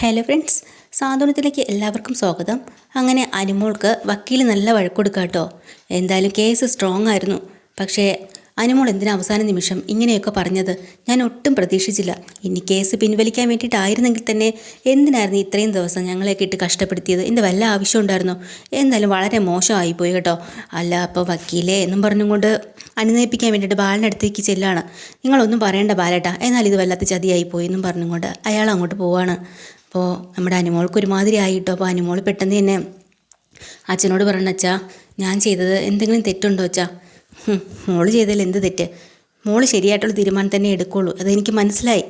Hello friends, സാന്ത്വനത്തിലേക്ക് എല്ലാവർക്കും സ്വാഗതം. അങ്ങനെ അനുമോൾക്ക് വക്കീൽ നല്ല വഴക്കൊടുക്കുക കേട്ടോ. എന്തായാലും കേസ് സ്ട്രോങ് ആയിരുന്നു. പക്ഷേ അനുമോൾ എന്തിനാ അവസാന നിമിഷം ഇങ്ങനെയൊക്കെ പറഞ്ഞത്? ഞാൻ ഒട്ടും പ്രതീക്ഷിച്ചില്ല. ഇനി കേസ് പിൻവലിക്കാൻ വേണ്ടിയിട്ടായിരുന്നെങ്കിൽ തന്നെ എന്തിനായിരുന്നു ഇത്രയും ദിവസം ഞങ്ങളെയൊക്കെ ഇട്ട് കഷ്ടപ്പെടുത്തിയത്? എൻ്റെ വല്ല ആവശ്യം ഉണ്ടായിരുന്നോ? എന്തായാലും വളരെ മോശമായിപ്പോയി കേട്ടോ. അല്ല, അപ്പോൾ വക്കീലേ എന്നും പറഞ്ഞുകൊണ്ട് അനുനയിപ്പിക്കാൻ വേണ്ടിയിട്ട് ബാലനടുത്തേക്ക് ചെല്ലാണ്. നിങ്ങളൊന്നും പറയേണ്ട ബാലേട്ടാ, എന്നാൽ ഇത് വല്ലാത്ത ചതിയായിപ്പോയി എന്നും പറഞ്ഞുകൊണ്ട് അയാൾ അങ്ങോട്ട് പോവാണ്. അപ്പോൾ നമ്മുടെ അനുമോൾക്ക് ഒരുമാതിരി ആയിട്ടോ. അപ്പോൾ അനുമോൾ പെട്ടെന്ന് തന്നെ അച്ഛനോട് പറയണ, അച്ഛാ ഞാൻ ചെയ്തത് എന്തെങ്കിലും തെറ്റുണ്ടോ അച്ഛാ? മോള് ചെയ്തതിൽ എന്ത് തെറ്റ്? മോള് ശരിയായിട്ടുള്ള തീരുമാനം തന്നെ എടുക്കുള്ളൂ, അതെനിക്ക് മനസ്സിലായി.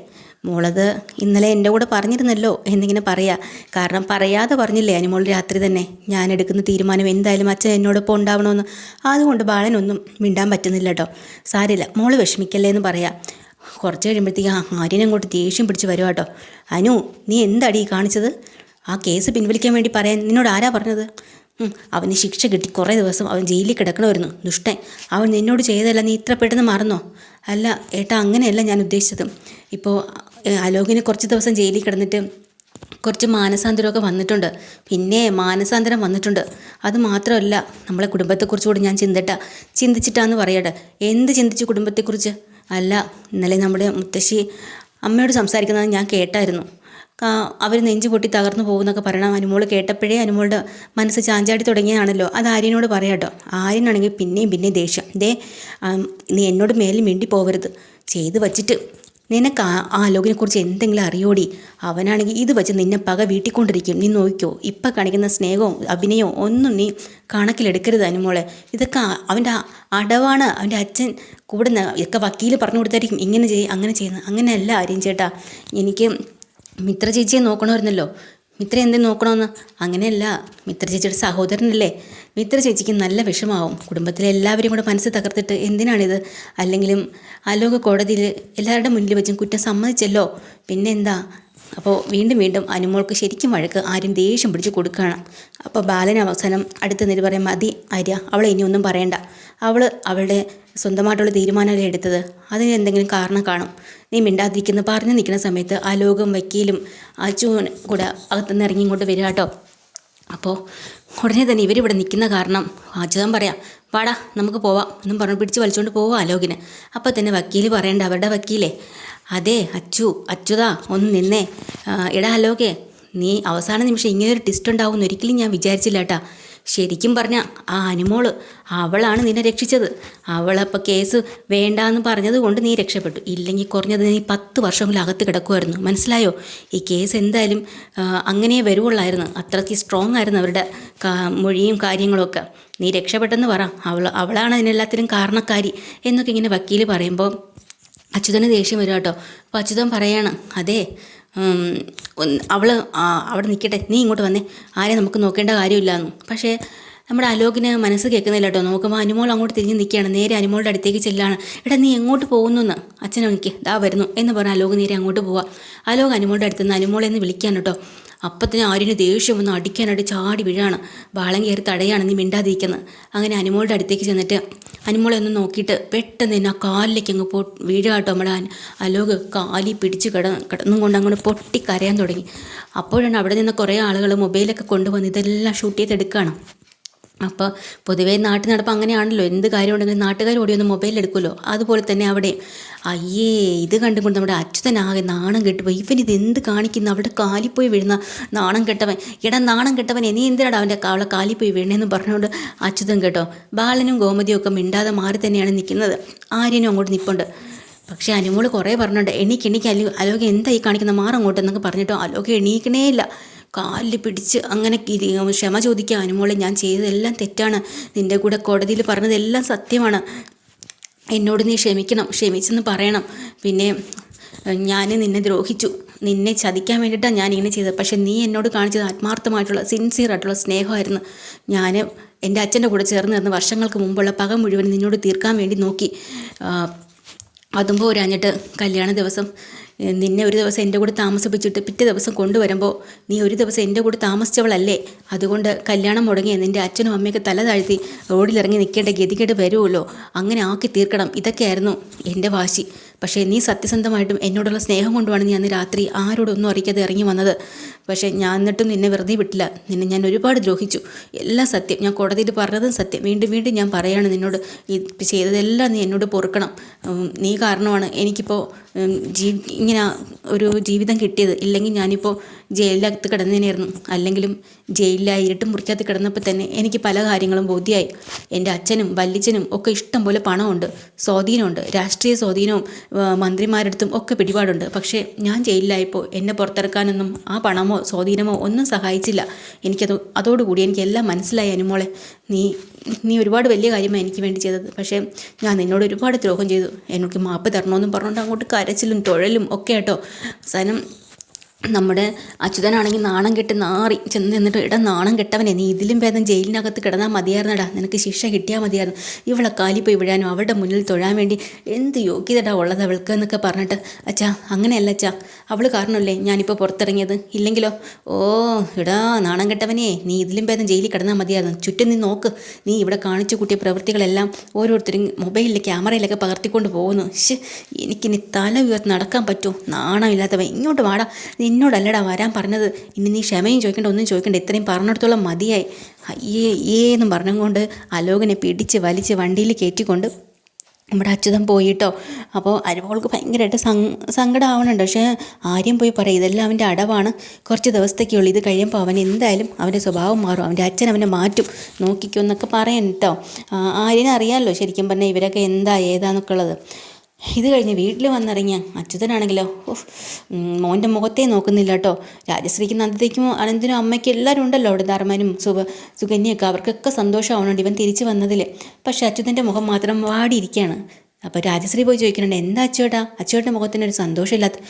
മോളത് ഇന്നലെ എൻ്റെ കൂടെ പറഞ്ഞിരുന്നല്ലോ എന്നിങ്ങനെ പറയാ. കാരണം പറയാതെ പറഞ്ഞില്ലേ അനുമോൾ രാത്രി തന്നെ ഞാൻ എടുക്കുന്ന തീരുമാനം എന്തായാലും അച്ഛൻ എന്നോടൊപ്പം ഉണ്ടാവണമെന്ന്. അതുകൊണ്ട് ബാലനൊന്നും മിണ്ടാൻ പറ്റുന്നില്ല കേട്ടോ. സാരില്ല, മോള് വിഷമിക്കല്ലേ എന്ന് പറയാം. കുറച്ച് കഴിയുമ്പോഴത്തേക്ക് ആര്യനെ അങ്ങോട്ട് ദേഷ്യം പിടിച്ച് വരുക കേട്ടോ. അനു, നീ എന്താടി കാണിച്ചത്? ആ കേസ് പിൻവലിക്കാൻ വേണ്ടി പറയാൻ നിന്നോട് ആരാ പറഞ്ഞത്? അവന് ശിക്ഷ കിട്ടി, കുറേ ദിവസം അവൻ ജയിലിൽ കിടക്കണമായിരുന്നു. ദുഷ്ടൻ, അവൻ നിന്നോട് ചെയ്തതല്ല നീ ഇത്ര പെട്ടെന്ന് മറന്നോ? അല്ല ഏട്ടാ, അങ്ങനെയല്ല ഞാൻ ഉദ്ദേശിച്ചത്. ഇപ്പോൾ അലോകിന് കുറച്ച് ദിവസം ജയിലിൽ കിടന്നിട്ട് കുറച്ച് മാനസാന്തരമൊക്കെ വന്നിട്ടുണ്ട്. പിന്നെ മാനസാന്തരം വന്നിട്ടുണ്ട്. അത് മാത്രമല്ല, നമ്മളെ കുടുംബത്തെക്കുറിച്ച് കൂടി ഞാൻ ചിന്തിച്ചിട്ടാന്ന് പറയട്ടെ. എന്ത് ചിന്തിച്ചു കുടുംബത്തെക്കുറിച്ച്? അല്ല, ഇന്നലെ നമ്മുടെ മുത്തശ്ശി അമ്മയോട് സംസാരിക്കുന്നത് ഞാൻ കേട്ടായിരുന്നു. അവർ നെഞ്ചു പൊട്ടി തകർന്നു പോകുന്നൊക്കെ പറയണം. അനുമോൾ കേട്ടപ്പോഴേ അനുമോളുടെ മനസ്സ് ചാഞ്ചാടി തുടങ്ങിയാണല്ലോ. അത് ആര്യനോട് പറയാട്ടോ. ആര്യനാണെങ്കിൽ പിന്നെയും ദേഷ്യം. നീ എന്നോട് മേലിൽ മിണ്ടി പോവരുത്. ചെയ്ത് വച്ചിട്ട് നിനക്ക് ആ ലോകിനെക്കുറിച്ച് എന്തെങ്കിലും അറിയോടി? അവനാണെങ്കിൽ ഇത് വെച്ച് നിന്നെ പക വീട്ടിക്കൊണ്ടിരിക്കും. നീ നോക്കിക്കോ. ഇപ്പം കാണിക്കുന്ന സ്നേഹവും അഭിനയവും ഒന്നും നീ കണക്കിലെടുക്കരുത് അനുമോളെ. ഇതൊക്കെ അവൻ്റെ അടവാണ്. അവൻ്റെ അച്ഛൻ കൂടെ ഒക്കെ വക്കീൽ പറഞ്ഞു കൊടുത്തായിരിക്കും ഇങ്ങനെ അങ്ങനെ ചെയ്യുന്നത്. അങ്ങനെയല്ല ആര്യം ചേട്ടാ. എനിക്ക് മിത്ര ചേച്ചിയെ നോക്കണമായിരുന്നല്ലോ. മിത്ര എന്തെങ്കിലും നോക്കണമെന്ന്? അങ്ങനെയല്ല, മിത്ര ചേച്ചിയുടെ സഹോദരനല്ലേ. മിത്ര ചേച്ചിക്ക് നല്ല വിഷമാവും. കുടുംബത്തിലെ എല്ലാവരും കൂടെ മനസ്സ് തകർത്തിട്ട് എന്തിനാണിത്? അല്ലെങ്കിലും ആലോക കോടതിയിൽ എല്ലാവരുടെ മുന്നിൽ വെച്ചും കുറ്റം സമ്മതിച്ചല്ലോ, പിന്നെ എന്താ? അപ്പോൾ വീണ്ടും അനുമോൾക്ക് ശരിക്കും വഴക്ക് ആരും ദേഷ്യം പിടിച്ച് കൊടുക്കുകയാണ്. അപ്പോൾ ബാലൻ അവസാനം അടുത്ത് നിന്നിട്ട് പറയും, മതി ആര്യ, അവളെ ഇനി ഒന്നും പറയണ്ട. അവളുടെ സ്വന്തമായിട്ടുള്ള തീരുമാനമല്ലേ എടുത്തത്. അതിന് എന്തെങ്കിലും കാരണം കാണും. നീ മിണ്ടാതിരിക്കുന്ന പറഞ്ഞു നിൽക്കുന്ന സമയത്ത് ആലോകം വക്കീലും അച്ചുവും കൂടെ അകത്തുനിന്ന് ഇറങ്ങി ഇങ്ങോട്ട് വരിക കേട്ടോ. അപ്പോൾ ഉടനെ തന്നെ ഇവരിവിടെ നിൽക്കുന്ന കാരണം അച്യുതൻ പറയാം, വാടാ നമുക്ക് പോവാം എന്നും പറഞ്ഞു പിടിച്ച് വലിച്ചുകൊണ്ട് പോവാം ആലോകിന്. അപ്പോൾ തന്നെ വക്കീൽ പറയണ്ട, അവരുടെ വക്കീലേ, അതെ അച്യുതാ ഒന്ന് നിന്നേ. എടാ ആലോകേ, നീ അവസാന നിമിഷം ഇങ്ങനെയൊരു ട്വിസ്റ്റ് ഉണ്ടാവുമെന്ന് ഒരിക്കലും ഞാൻ വിചാരിച്ചില്ല കേട്ടാ. ശരിക്കും പറഞ്ഞാൽ ആ അനുമോള് അവളാണ് നിന്നെ രക്ഷിച്ചത്. അവളപ്പോൾ കേസ് വേണ്ടാന്ന് പറഞ്ഞത് കൊണ്ട് നീ രക്ഷപ്പെട്ടു. ഇല്ലെങ്കിൽ കുറഞ്ഞത് നീ 10 വർഷമെങ്കിലും അകത്ത് കിടക്കുമായിരുന്നു. മനസ്സിലായോ? ഈ കേസ് എന്തായാലും അങ്ങനെ വരുവുള്ളായിരുന്നു. അത്രയ്ക്ക് സ്ട്രോങ് ആയിരുന്നു അവരുടെ മൊഴിയും കാര്യങ്ങളൊക്കെ. നീ രക്ഷപ്പെട്ടെന്ന് പറ. അവളാണ് അതിനെല്ലാത്തിനും കാരണക്കാരി എന്നൊക്കെ ഇങ്ങനെ വക്കീൽ പറയുമ്പോൾ അച്യുതന് ദേഷ്യം വരും കേട്ടോ. അപ്പോൾ അച്യുതൻ പറയാണ്, അതെ അവൾ അവിടെ നിൽക്കട്ടെ, നീ ഇങ്ങോട്ട് വന്നേ, ആരെ നമുക്ക് നോക്കേണ്ട കാര്യമില്ലാന്ന്. പക്ഷേ നമ്മുടെ അലോകിന് മനസ്സ് കേൾക്കുന്നില്ല കേട്ടോ. നോക്കുമ്പോൾ അനുമോൾ അങ്ങോട്ട് തിരിഞ്ഞ് നിൽക്കുകയാണ്. നേരെ അനുമോളുടെ അടുത്തേക്ക് ചെല്ലാണ്. എടാ നീ എങ്ങോട്ട് പോകുന്നു എന്ന്. അച്ഛനെ നിൽക്കുക, ദാ വരുന്നു എന്ന് പറഞ്ഞാൽ അലോക് നേരെ അങ്ങോട്ട് പോവാം. അലോക് അനുമോളുടെ അടുത്ത് നിന്ന് അനുമോളെന്ന് വിളിക്കാൻ കേട്ടോ. അപ്പത്തിന് ആര്യന് ദേഷ്യം വന്ന് അടിക്കാനായിട്ട് ചാടി വീഴാണ്. ബാളം കയറി തടയാണ്, നീ മിണ്ടാതിരിക്കുന്നത്. അങ്ങനെ അനുമോളുടെ അടുത്തേക്ക് ചെന്നിട്ട് അനുമോളെ ഒന്ന് നോക്കിയിട്ട് പെട്ടെന്ന് തന്നെ ആ കാലിലേക്ക് അങ്ങ് വീഴുക കേട്ടോ. നമ്മുടെ അലോക് കാലി പിടിച്ച് കിടന്നും കൊണ്ട് അങ്ങോട്ട് പൊട്ടിക്കരയാൻ തുടങ്ങി. അപ്പോഴാണ് അവിടെ നിന്ന് കുറേ ആളുകൾ മൊബൈലൊക്കെ കൊണ്ടുവന്ന് ഇതെല്ലാം ഷൂട്ട് ചെയ്തെടുക്കുകയാണ്. അപ്പോൾ പൊതുവേ നാട്ടിൽ നടപ്പം അങ്ങനെയാണല്ലോ. എന്ത് കാര്യം ഉണ്ടെങ്കിലും നാട്ടുകാർ ഓടി ഒന്ന് മൊബൈൽ എടുക്കുമല്ലോ. അതുപോലെ തന്നെ അവിടെ അയ്യേ ഇത് കണ്ടുകൊണ്ട് നമ്മുടെ അച്യുതനാകെ നാണം കെട്ടുപോയി. ഇവനിത് എന്ത് കാണിക്കുന്നു? അവിടെ കാലിപ്പോയി വീഴുന്ന നാണം കെട്ടവൻ. നാണം കെട്ടവൻ, നീ എന്തിനാണ് അവളെ കാലിപ്പോയി വീണേന്ന് പറഞ്ഞുകൊണ്ട് അച്യുതൻ കേട്ടോ. ബാലനും ഗോമതിയും ഒക്കെ മിണ്ടാതെ മാറി തന്നെയാണ് നിൽക്കുന്നത്. ആര്യനും അങ്ങോട്ട് നിൽപ്പുണ്ട്. പക്ഷേ അനുമോള് കുറേ പറഞ്ഞിട്ടുണ്ട്, എണീക്ക് അലോക എന്തായി കാണിക്കുന്ന മാറങ്ങോട്ട് എന്നൊക്കെ പറഞ്ഞിട്ടോ അലോക എണീക്കണേ ഇല്ല. കാലിൽ പിടിച്ച് അങ്ങനെ ക്ഷമ ചോദിക്കുക, അനുമോളെ ഞാൻ ചെയ്തതെല്ലാം തെറ്റാണ്, നിൻ്റെ കൂടെ കോടതിയിൽ പറഞ്ഞതെല്ലാം സത്യമാണ്, എന്നോട് നീ ക്ഷമിച്ചെന്ന് പറയണം. പിന്നെ ഞാൻ നിന്നെ ദ്രോഹിച്ചു, നിന്നെ ചതിക്കാൻ വേണ്ടിയിട്ടാണ് ഞാനിങ്ങനെ ചെയ്തത്. പക്ഷേ നീ എന്നോട് കാണിച്ചത് ആത്മാർത്ഥമായിട്ടുള്ള സിൻസിയറായിട്ടുള്ള സ്നേഹമായിരുന്നു. ഞാൻ എൻ്റെ അച്ഛൻ്റെ കൂടെ ചേർന്ന് നിന്ന് വർഷങ്ങൾക്ക് മുമ്പുള്ള പക മുഴുവൻ നിന്നോട് തീർക്കാൻ വേണ്ടി നോക്കി. അതും പോരാഞ്ഞിട്ട് കല്യാണ ദിവസം നിന്നെ ഒരു ദിവസം എൻ്റെ കൂടെ താമസിപ്പിച്ചിട്ട് പിറ്റേ ദിവസം കൊണ്ടുവരുമ്പോൾ നീ ഒരു ദിവസം എൻ്റെ കൂടെ താമസിച്ചവളല്ലേ, അതുകൊണ്ട് കല്യാണം മുടങ്ങി നിൻ്റെ അച്ഛനും അമ്മയൊക്കെ തല താഴ്ത്തി റോഡിലിറങ്ങി നിൽക്കേണ്ട ഗതികേട് വരുമല്ലോ, അങ്ങനെ ആക്കി തീർക്കണം. ഇതൊക്കെയായിരുന്നു എൻ്റെ വാശി. പക്ഷേ നീ സത്യസന്ധമായിട്ടും എന്നോടുള്ള സ്നേഹം കൊണ്ടുമാണ് നീ അന്ന് രാത്രി ആരോടൊന്നും അറിയിക്കാതെ ഇറങ്ങി വന്നത്. പക്ഷേ ഞാൻ എന്നിട്ടും നിന്നെ വെറുതെ വിട്ടില്ല. നിന്നെ ഞാൻ ഒരുപാട് ദ്രോഹിച്ചു. എല്ലാം സത്യം. ഞാൻ കോടതിയിൽ പറഞ്ഞതും സത്യം. വീണ്ടും വീണ്ടും ഞാൻ പറയാണ് നിന്നോട്, ഈ ചെയ്തതെല്ലാം നീ എന്നോട് പൊറുക്കണം. നീ കാരണമാണ് എനിക്കിപ്പോൾ ഇങ്ങനെ ഒരു ജീവിതം കിട്ടിയത്. ഇല്ലെങ്കിൽ ഞാനിപ്പോൾ ജയിലിനകത്ത് കിടന്നേനായിരുന്നു. അല്ലെങ്കിലും ജയിലിലായി ഇരുട്ടും മുറിക്കകത്ത് കിടന്നപ്പോൾ തന്നെ എനിക്ക് പല കാര്യങ്ങളും ബോധ്യമായി. എൻ്റെ അച്ഛനും വല്യച്ഛനും ഒക്കെ ഇഷ്ടം പോലെ പണമുണ്ട്, സ്വാധീനമുണ്ട്, രാഷ്ട്രീയ സ്വാധീനവും മന്ത്രിമാരടുത്തും ഒക്കെ പിടിപാടുണ്ട്. പക്ഷേ ഞാൻ ജയിലിലായപ്പോൾ എന്നെ പുറത്തിറക്കാനൊന്നും ആ പണമോ സ്വാധീനമോ ഒന്നും സഹായിച്ചില്ല. അതോടുകൂടി എനിക്കെല്ലാം മനസ്സിലായി അനുമോളെ. നീ ഒരുപാട് വലിയ കാര്യമാണ് എനിക്ക് വേണ്ടി ചെയ്തത്. പക്ഷേ ഞാൻ നിന്നോട് ഒരുപാട് ദ്രോഹം ചെയ്തു. എനിക്ക് മാപ്പ് തരണമെന്നും പറഞ്ഞുകൊണ്ട് അങ്ങോട്ട് കരച്ചിലും തുഴലും ഒക്കെ കേട്ടോ. അവസാനം നമ്മുടെ അച്യുതനാണെങ്കിൽ നാണം കെട്ട് നാറി ചെന്ന് നിന്നിട്ട്, ഇട നാണം കെട്ടവനെ, നീ ഇതിലും ഭേദം ജയിലിനകത്ത് കിടന്നാൽ മതിയായിരുന്നടാ, നിനക്ക് ശിക്ഷ കിട്ടിയാൽ മതിയായിരുന്നു. ഇവളെ കാലിപ്പോയി വിഴാനും അവളുടെ മുന്നിൽ തൊഴാൻ വേണ്ടി എന്ത് യോഗ്യതടാ ഉള്ളത് അവൾക്ക് എന്നൊക്കെ പറഞ്ഞിട്ട്, അച്ഛാ അങ്ങനെയല്ല അച്ഛാ, അവൾ കാരണമല്ലേ ഞാനിപ്പോൾ പുറത്തിറങ്ങിയത്. ഇല്ലെങ്കിലോ ഇടാ നാണം കെട്ടവനെ, നീ ഇതിലും ഭേദം ജയിലിൽ കിടന്നാൽ മതിയായിരുന്നു. ചുറ്റും നീ നോക്ക്, നീ ഇവിടെ കാണിച്ചു കൂട്ടിയ പ്രവൃത്തികളെല്ലാം ഓരോരുത്തരും മൊബൈലിൽ ക്യാമറയിലൊക്കെ പകർത്തിക്കൊണ്ട് പോകുന്നു. എനിക്കിനി തല ഉയർത്തി നടക്കാൻ പറ്റുമോ? നാണമില്ലാത്തവൻ, ഇങ്ങോട്ട് വാടാ, എന്നോടല്ലടാ വരാൻ പറഞ്ഞത്. ഇനി നീ ക്ഷമയും ചോദിക്കണ്ട, ഒന്നും ചോദിക്കണ്ട, ഇത്രയും പറഞ്ഞിടത്തോളം മതിയായി. എന്നും പറഞ്ഞുകൊണ്ട് അലോകനെ പിടിച്ച് വലിച്ച് വണ്ടിയിൽ കയറ്റിക്കൊണ്ട് നമ്മുടെ അച്യുതൻ പോയിട്ടോ. അപ്പോൾ അനുമോൾക്ക് ഭയങ്കരമായിട്ട് സങ്കടമാവണുണ്ട്. പക്ഷേ ആര്യം പോയി പറയും ഇതെല്ലാം അവൻ്റെ അടവാണ്, കുറച്ച് ദിവസത്തേക്കുള്ളൂ, ഇത് കഴിയുമ്പോൾ അവൻ എന്തായാലും അവൻ്റെ സ്വഭാവം മാറും, അവൻ്റെ അച്ഛൻ അവനെ മാറ്റും, നോക്കിക്കോ എന്നൊക്കെ പറയാൻ കേട്ടോ. ആര്യനെ അറിയാമല്ലോ ശരിക്കും പറഞ്ഞാൽ ഇവരൊക്കെ എന്താ ഏതാന്നൊക്കെ ഉള്ളത്. ഇത് കഴിഞ്ഞ് വീട്ടിൽ വന്നിറങ്ങിയ അച്യുതനാണെങ്കിലോ മോൻ്റെ മുഖത്തേ നോക്കുന്നില്ല കേട്ടോ. രാജശ്രീക്ക് നന്ദിതയ്ക്കും അനന്തിനും അമ്മയ്ക്കും എല്ലാവരും ഉണ്ടല്ലോ അവിടെ, ധർമ്മനും സുകന്യൊക്കെ, അവർക്കൊക്കെ സന്തോഷമാവുന്നുണ്ട് ഇവൻ തിരിച്ചു വന്നതിൽ. പക്ഷെ അച്യുതൻ്റെ മുഖം മാത്രം വാടിയിരിക്കുകയാണ്. അപ്പോൾ രാജശ്രീ പോയി ചോദിക്കുന്നുണ്ട്, എന്താ അച്യുതൻ്റെ മുഖത്തിനൊരു സന്തോഷമില്ലാത്ത?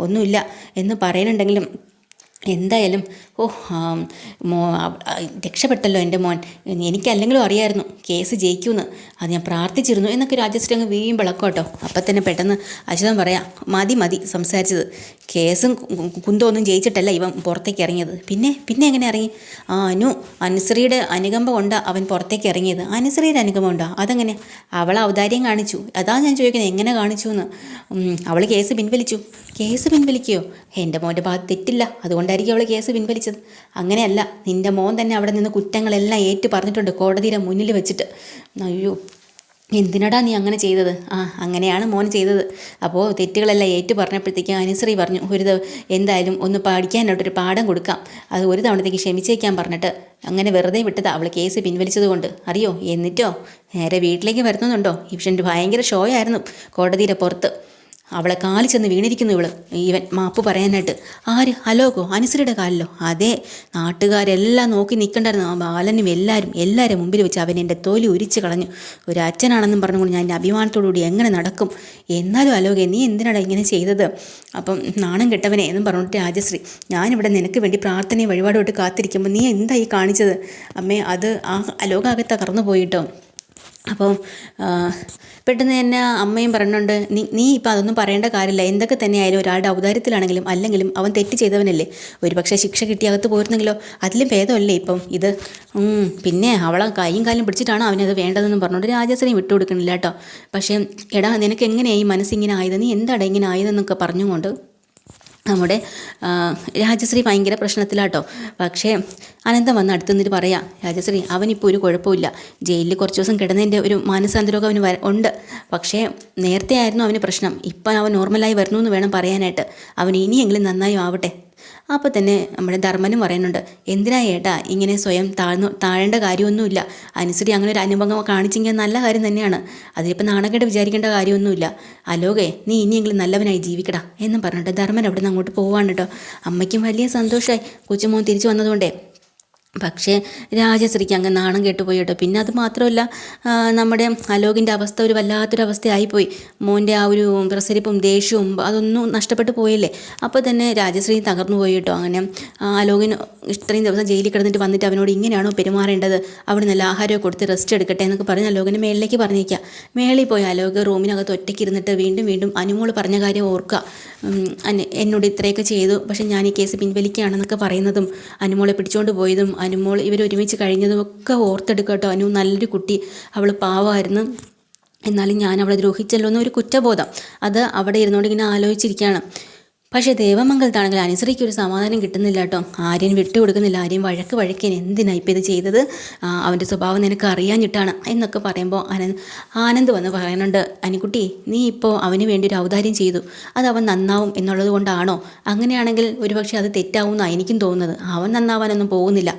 ഒന്നുമില്ല എന്ന് പറയുന്നുണ്ടെങ്കിലും എന്തായാലും രക്ഷപ്പെട്ടല്ലോ എൻ്റെ മോൻ. എനിക്കല്ലെങ്കിലും അറിയായിരുന്നു കേസ് ജയിക്കുമെന്ന്, അത് ഞാൻ പ്രാർത്ഥിച്ചിരുന്നു എന്നൊക്കെ രാജശ്രീ അങ്ങ് വീയും വിളക്കും കേട്ടോ. അപ്പം തന്നെ പെട്ടെന്ന് അച്യുതൻ പറയാം, മതി സംസാരിച്ചത്, കേസും കുന്തമൊന്നും ജയിച്ചിട്ടല്ല ഇവൻ പുറത്തേക്ക് ഇറങ്ങിയത്. പിന്നെ എങ്ങനെ ഇറങ്ങി? അനുശ്രീയുടെ അനുകമ്പ കൊണ്ടാണ് അവൻ പുറത്തേക്ക് ഇറങ്ങിയത്. അനുശ്രീയുടെ അനുകമ്പ കൊണ്ടോ? അതെങ്ങനെ? അവൾ ഔദാര്യം കാണിച്ചു. അതാ ഞാൻ ചോദിക്കുന്നത്, എങ്ങനെ കാണിച്ചു എന്ന്. അവൾ കേസ് പിൻവലിക്കുകയോ? എൻ്റെ മോൻ്റെ ഭാഗത്ത് തെറ്റില്ല, അതുകൊണ്ടായിരിക്കും അവൾ കേസ് പിൻവലിച്ചത്. അങ്ങനെയല്ല, നിൻ്റെ മോൻ തന്നെ അവിടെ നിന്ന് കുറ്റങ്ങളെല്ലാം ഏറ്റു പറഞ്ഞിട്ടുണ്ട് കോടതിയുടെ മുന്നിൽ വെച്ചിട്ട്. അയ്യോ, എന്തിനടാ നീ അങ്ങനെ ചെയ്തത്? അങ്ങനെയാണ് മോൻ ചെയ്തത്. അപ്പോൾ തെറ്റുകളെല്ലാം ഏറ്റു പറഞ്ഞപ്പോഴത്തേക്കും അനുശ്രീ പറഞ്ഞു, എന്തായാലും ഒന്ന് പഠിക്കാനായിട്ടൊരു പാഠം കൊടുക്കാം, അത് ഒരു തവണത്തേക്ക് ക്ഷമിച്ചേക്കാൻ പറഞ്ഞിട്ട് അങ്ങനെ വെറുതെ വിട്ടത് അവൾ കേസ് പിൻവലിച്ചത് കൊണ്ട്. അറിയോ? എന്നിട്ടോ നേരെ വീട്ടിലേക്ക് വരുന്നുണ്ടോ? ഇവൻ്റെ ഭയങ്കര ഷോ ആയിരുന്നു കോടതിയുടെ പുറത്ത്. അവളെ കാലിൽ ചെന്ന് വീണിരിക്കുന്നു ഇവൻ മാപ്പ് പറയാനായിട്ട്. ആര്? അലോകോ? അനുശ്രീയുടെ കാലിലോ? അതെ, നാട്ടുകാരെല്ലാം നോക്കി നിൽക്കണ്ടായിരുന്നു. ആ ബാലനും എല്ലാവരും മുമ്പിൽ വെച്ച് അവൻ എൻ്റെ തൊലി ഉരിച്ച് കളഞ്ഞു. ഒരു അച്ഛനാണെന്നും പറഞ്ഞുകൊണ്ട് ഞാൻ എൻ്റെ അഭിമാനത്തോടുകൂടി എങ്ങനെ നടക്കും? എന്നാലും അലോകെ, നീ എന്തിനാണ് ഇങ്ങനെ ചെയ്തത്? അപ്പം നാണം കെട്ടവനെ എന്നും പറഞ്ഞിട്ട് രാജശ്രീ, ഞാനിവിടെ നിനക്ക് വേണ്ടി പ്രാർത്ഥനയും വഴിപാടുമായിട്ട് കാത്തിരിക്കുമ്പോൾ നീ എന്തായി കാണിച്ചത്? അമ്മേ, അത് ആ അലോകാകെ തകർന്നു പോയിട്ടോ. അപ്പോൾ പെട്ടെന്ന് തന്നെ അമ്മയും പറയുന്നുണ്ട്, നീ ഇപ്പം അതൊന്നും പറയേണ്ട കാര്യമില്ല, എന്തൊക്കെ തന്നെയായാലും ഒരാളുടെ ഔദാര്യത്തിലാണെങ്കിലും അല്ലെങ്കിലും അവൻ തെറ്റ് ചെയ്തവനല്ലേ, ഒരുപക്ഷെ ശിക്ഷ കിട്ടി അകത്ത് പോയിരുന്നെങ്കിലോ അതിലും ഭേദമല്ലേ ഇപ്പം ഇത്. പിന്നെ അവളെ കൈയും കാലും പിടിച്ചിട്ടാണ് അവനത് വേണ്ടതെന്നും പറഞ്ഞുകൊണ്ട് രാജശ്രീ വിട്ടുകൊടുക്കണില്ല കേട്ടോ. പക്ഷേ എടാ, നിനക്ക് എങ്ങനെയായി മനസ്സിങ്ങനെ ആയത്? നീ എന്താടാ ഇങ്ങനെ ആയതെന്നൊക്കെ പറഞ്ഞുകൊണ്ട് നമ്മുടെ രാജശ്രീ ഭയങ്കര പ്രശ്നത്തിലാട്ടോ. പക്ഷേ അനന്തം വന്ന് അടുത്ത് നിന്നിട്ട് പറയാം, രാജശ്രീ അവനിപ്പോൾ ഒരു കുഴപ്പമില്ല, ജയിലിൽ കുറച്ച് ദിവസം കിടന്നതിൻ്റെ ഒരു മാനസാന്തരമൊക്കെ അവന് ഉണ്ട്. പക്ഷേ നേരത്തെ ആയിരുന്നു അവന് പ്രശ്നം, ഇപ്പം അവൻ നോർമലായി വരണു എന്ന് വേണം പറയാനായിട്ട്. അവൻ ഇനിയെങ്കിലും നന്നായി ആവട്ടെ. അപ്പോൾ തന്നെ നമ്മുടെ ധർമ്മനും പറയുന്നുണ്ട്, എന്തിനാ ഏട്ടാ ഇങ്ങനെ സ്വയം താഴേണ്ട കാര്യമൊന്നുമില്ല. അനുസരി അങ്ങനെ ഒരു അനുഭവം കാണിച്ചെങ്കിൽ നല്ല കാര്യം തന്നെയാണ്, അതിലിപ്പോൾ നാണക്കേട് വിചാരിക്കേണ്ട കാര്യമൊന്നുമില്ല. അലോകെ, നീ ഇനിയെങ്കിലും നല്ലവനായി ജീവിക്കടാ എന്നും പറഞ്ഞിട്ട് ധർമ്മൻ അവിടെ നിന്ന് അങ്ങോട്ട് പോവാണ് കേട്ടോ. അമ്മയ്ക്കും വലിയ സന്തോഷമായി കൊച്ചുമോൻ തിരിച്ചു വന്നതുകൊണ്ടേ. പക്ഷേ രാജശ്രീക്ക് അങ്ങ് നാണം കേട്ടുപോയി കേട്ടോ. പിന്നെ അത് മാത്രമല്ല, നമ്മുടെ അലോകിൻ്റെ അവസ്ഥ ഒരു വല്ലാത്തൊരവസ്ഥയായിപ്പോയി. മോൻ്റെ ആ ഒരു പ്രസരിപ്പും ദേഷ്യവും അതൊന്നും നഷ്ടപ്പെട്ടു പോയില്ലേ. അപ്പോൾ തന്നെ രാജശ്രീ തകർന്നു പോയി കേട്ടോ. അങ്ങനെ അലോകിന് ഇത്രയും ദിവസം ജയിലിൽ കിടന്നിട്ട് വന്നിട്ട് അവനോട് ഇങ്ങനെയാണോ പെരുമാറേണ്ടത്, അവിടെ നല്ല ആഹാരമൊക്കെ കൊടുത്ത് റെസ്റ്റ് എടുക്കട്ടെ എന്നൊക്കെ പറഞ്ഞ് അലോകിനെ മേളിലേക്ക് പറഞ്ഞേക്കുക. മേളിൽ പോയി അലോക് റൂമിനകത്ത് ഒറ്റയ്ക്ക് ഇരുന്നിട്ട് വീണ്ടും അനുമോൾ പറഞ്ഞ കാര്യം ഓർക്കുക. എന്നോട് ഇത്രയൊക്കെ ചെയ്തു, പക്ഷെ ഞാൻ ഈ കേസ് പിൻവലിക്കുകയാണെന്നൊക്കെ പറയുന്നതും അനുമോളെ പിടിച്ചുകൊണ്ട് പോയതും അനുമോൾ ഇവരൊരുമിച്ച് കഴിഞ്ഞതും ഒക്കെ ഓർത്തെടുക്കുക കേട്ടോ. അനു നല്ലൊരു കുട്ടി, അവൾ പാവമായിരുന്നു. എന്നാലും ഞാൻ അവളെ ദ്രോഹിച്ചല്ലോ എന്നൊരു കുറ്റബോധം അത് അവിടെ ഇരുന്നുകൊണ്ട് ഇങ്ങനെ ആലോചിച്ചിരിക്കുകയാണ്. പക്ഷേ ദേവമംഗലത്താണെങ്കിൽ അനുസരിക്ക് ഒരു സമാധാനം കിട്ടുന്നില്ല കേട്ടോ. ആര്യൻ വിട്ടുകൊടുക്കുന്നില്ല. ആര്യൻ വഴക്കേൻ എന്തിനാണ് ഇപ്പം ഇത് ചെയ്തത്, അവൻ്റെ സ്വഭാവം നിനക്ക് അറിയാഞ്ഞിട്ടാണ് എന്നൊക്കെ പറയുമ്പോൾ ആനന്ദ് വന്ന് പറയുന്നുണ്ട്, അനിക്കുട്ടി നീ ഇപ്പോൾ അവന് വേണ്ടി ഒരു ഔദാര്യം ചെയ്തു, അത് അവൻ നന്നാവും എന്നുള്ളത് കൊണ്ടാണോ? അങ്ങനെയാണെങ്കിൽ ഒരുപക്ഷെ അത് തെറ്റാവുമെന്നാണ് എനിക്കും തോന്നുന്നത്. അവൻ നന്നാവാനൊന്നും പോകുന്നില്ല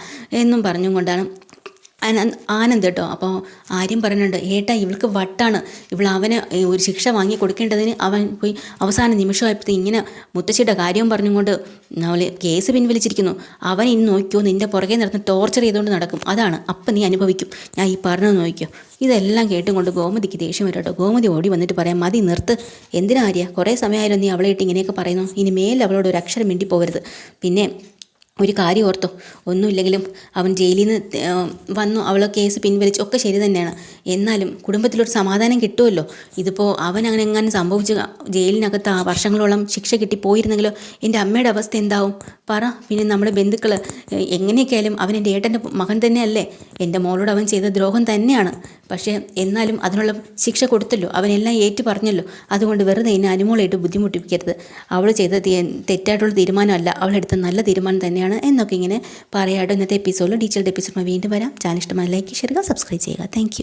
എന്നും പറഞ്ഞും കൊണ്ടാണ് ആനന്ദ് കേട്ടോ. അപ്പോൾ ആര്യം പറയുന്നുണ്ട്, ഏട്ടാ ഇവൾക്ക് വട്ടാണ്, അവന് ഒരു ശിക്ഷ വാങ്ങി കൊടുക്കേണ്ടതിന് അവൻ പോയി അവസാന നിമിഷമായപ്പോഴത്തെ ഇങ്ങനെ മുത്തശ്ശിയുടെ കാര്യവും പറഞ്ഞുകൊണ്ട് അവൾ കേസ് പിൻവലിച്ചിരിക്കുന്നു. അവൻ ഇന്ന് നോക്കിയോ നിൻ്റെ പുറകെ നടന്ന് ടോർച്ചർ ചെയ്തുകൊണ്ട് നടക്കും, അതാണ് അപ്പം നീ അനുഭവിക്കും, ഞാൻ ഈ പറഞ്ഞത് നോക്കിയോ. ഇതെല്ലാം കേട്ടും കൊണ്ട് ഗോമതിക്ക് ദേഷ്യം വരും കേട്ടോ. ഗോമതി ഓടി വന്നിട്ട് പറയാം, മതി നിർത്ത്, എന്തിനാ ആര്യ കുറേ സമയമായാലും നീ അവളെ ഇട്ട് ഇങ്ങനെയൊക്കെ പറയുന്നു, ഇനി മേൽ അവളോട് ഒരു അക്ഷരം മിണ്ടി പോകരുത്. പിന്നെ ഒരു കാര്യം ഓർത്തോ, ഒന്നുമില്ലെങ്കിലും അവൻ ജയിലിൽ നിന്ന് വന്നു, അവൾ കേസ് പിൻവലിച്ചു, ഒക്കെ ശരി തന്നെയാണ്. എന്നാലും കുടുംബത്തിലൊരു സമാധാനം കിട്ടുമല്ലോ. ഇതിപ്പോൾ അവൻ അങ്ങനെ എങ്ങനെ സംഭവിച്ച് ജയിലിനകത്ത് വർഷങ്ങളോളം ശിക്ഷ കിട്ടി പോയിരുന്നെങ്കിലോ എൻ്റെ അമ്മയുടെ അവസ്ഥ എന്താവും പറ. പിന്നെ നമ്മുടെ ബന്ധുക്കൾ എങ്ങനെയൊക്കെയായാലും അവൻ എൻ്റെ ഏട്ടൻ്റെ മകൻ തന്നെയല്ലേ. എൻ്റെ മോളോട് അവൻ ചെയ്ത ദ്രോഹം തന്നെയാണ്. പക്ഷേ എന്നാലും അതിനുള്ള ശിക്ഷ കൊടുത്തല്ലോ, അവനെല്ലാം ഏറ്റു പറഞ്ഞല്ലോ. അതുകൊണ്ട് വെറുതെ എന്നെ അനുമോളായിട്ട് ബുദ്ധിമുട്ടിപ്പിക്കരുത്. അവൾ ചെയ്ത തെറ്റായിട്ടുള്ള തീരുമാനമല്ല, അവളെടുത്ത നല്ല തീരുമാനം തന്നെയാണ് എന്നൊക്കെ ഇങ്ങനെ പറയാട്ടോ. ഇന്നത്തെ എപ്പിസോഡിൽ ഡീറ്റെയിൽഡ് എപ്പിസോഡ് വീണ്ടും വരാം. ചാനൽ ഇഷ്ടമായി ലൈക്ക് ചെയ്യുക, സബ്സ്ക്രൈബ് ചെയ്യുക. താങ്ക്